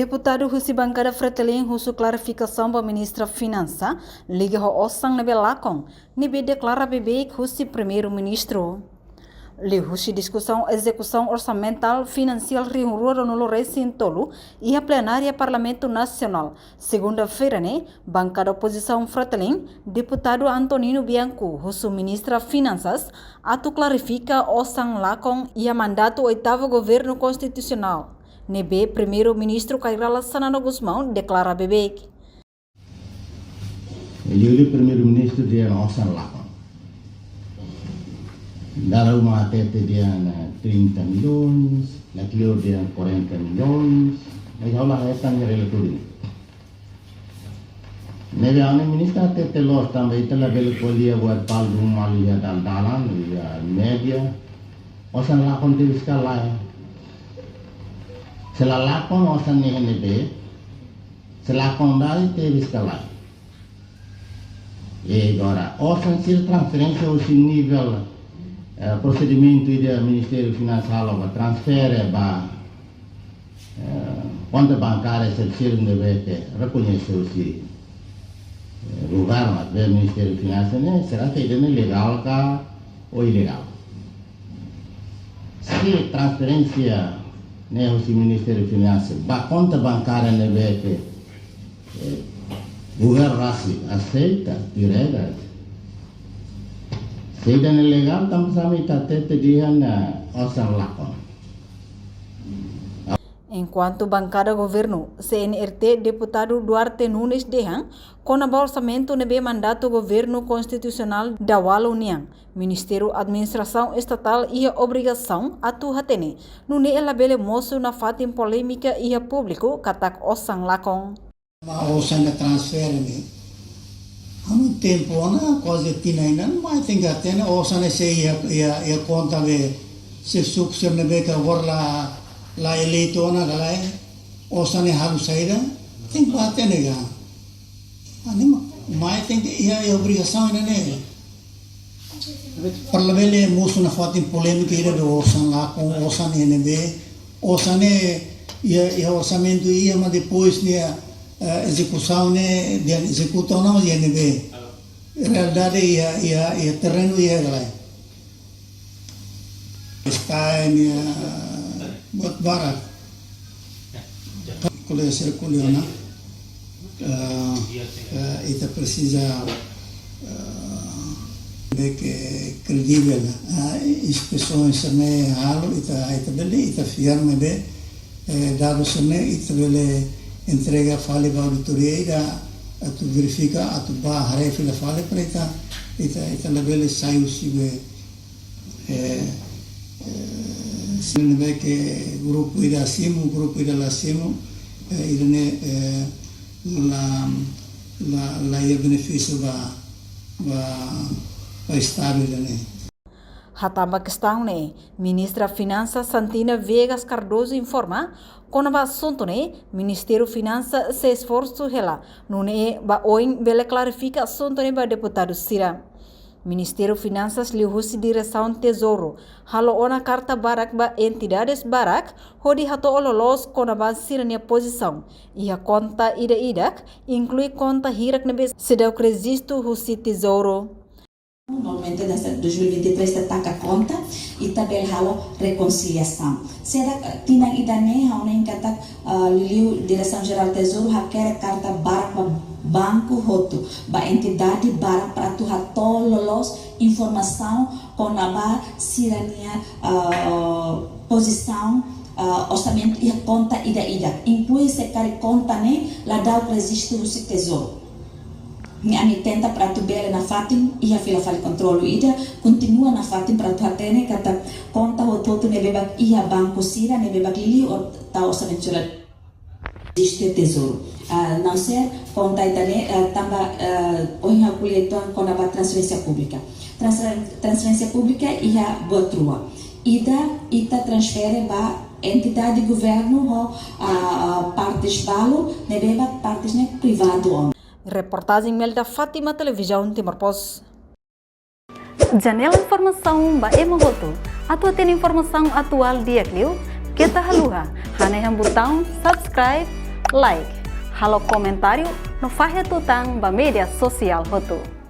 Deputado Husi Bancada Fretilin Husu clarificação para ministra Finança liga ao Osang na Belacon, nibe declara bebê Husi primeiro-ministro. Li Husi discussão execução orçamental financial Rio Rural no Recintolo e a plenária Parlamento Nacional. Segunda-feira, né, bancada oposição Fretilin, deputado Antonino Bianco, Husu ministra Finanças, atu clarifica Osang Lacon e a mandato oitavo governo constitucional. Nebe primeiro-ministro Cairala Sanano Guzmão declara bebê. Ele primeiro-ministro dia Osang Lacon. Dalam rumah tete dia 30 milhões, naquilo dia 40 milhões, mas olha lá essa é relatório. Nebe ane ministra tete los também telah beli kuliah buat paldu malia dalan ya media, Osang Lacon di skala. Selalakon Osang ni nebe, selakon dari di skala. E agora Osang sir transferência ao nível procedimento do Ministério Financeiro para transferir para conta bancária ser nebe reconhecer o governo do Ministério Financeiro será feito legal ou ilegal. Se transferência o Ministério Finanças, a conta bancária nebe o governo aceita direto. Se é legal, também sabe que dia Osang Lacon. Enquanto bancada governo, CNRT, deputado Duarte Nunes Dehan, com o orçamento nebe mandato governo constitucional da União, Ministério Administração Estatal e a obrigação atu hatene, nune elabele moço na fatim polêmica e a público katak Osang Lacon. Osang transfer ni, há muito tempo na coisa tinha mas tem que ter Osang se ia conta ve se sukses nebe ka warla la eleito na galai Osang harus saída tem que ter nega. Ani mais tem que ia obrigação né. Parlamentele moço na fatim polêmica ira do Osang Lacon Osang nebe Osang ia orçamento ia mas depois né execução né de execução não ia nebe realidade ia terreno ia galai está buat barat kuliah circuliona ita precisa que credível inspeções também halo ita beli ita firme be dados também ita beli entrega fale para auditoria atu verifica atu ba hare fila fale para ita beli saiu sibe sini que grupo ida simu grupo ida la simu idane la ia benefício ba estado idane. Hatamba questão né, ministra Finanças Santina Viegas Cardoso informa quando o assunto né, Ministério Finanças se esforço rela, não é ba oin bele clarifica assunto né ba deputado Sira. Ministério Finanças lhe husi direção Tesouro, halo ona carta barak ba entidades barak, hodi hato ololos kona ba sirania posição, e a conta ida inclui conta hirak nebe sedau resisto husi Tesouro. Normalmente nessa 2023 destaca conta e tabel halo reconciliação. Será tinang idane haunen kata liu direção geral Tesouro hakere carta barak ba banco hoto ba entidade barak para tu hatol lolos informação com a ba sirania posição orçamento e a conta ida inclui se cari conta né lá dá o registro do Tesouro. Ani tenta para tu bela na fatim e a fila fale controlo ida continua na fatim para tu atene kata conta hoto ne bebak e a banco sira ne bebak li o ta orçamento geral existe Tesouro. Não ser conta idane tamba oinha kuleton com a transferência pública. Transferência pública e a botrua. Ita transfere ba entidade governo ho partes balo ne bebak partes ne privado. Reportagem Melda Fátima Televisão Timor-Post. Janela informação ba emogoto. Atua tem informação atual dia clio. Kita haluha. Hanai botão subscribe like, halo comentário no Fahia Tutang ba mídia social Hotu.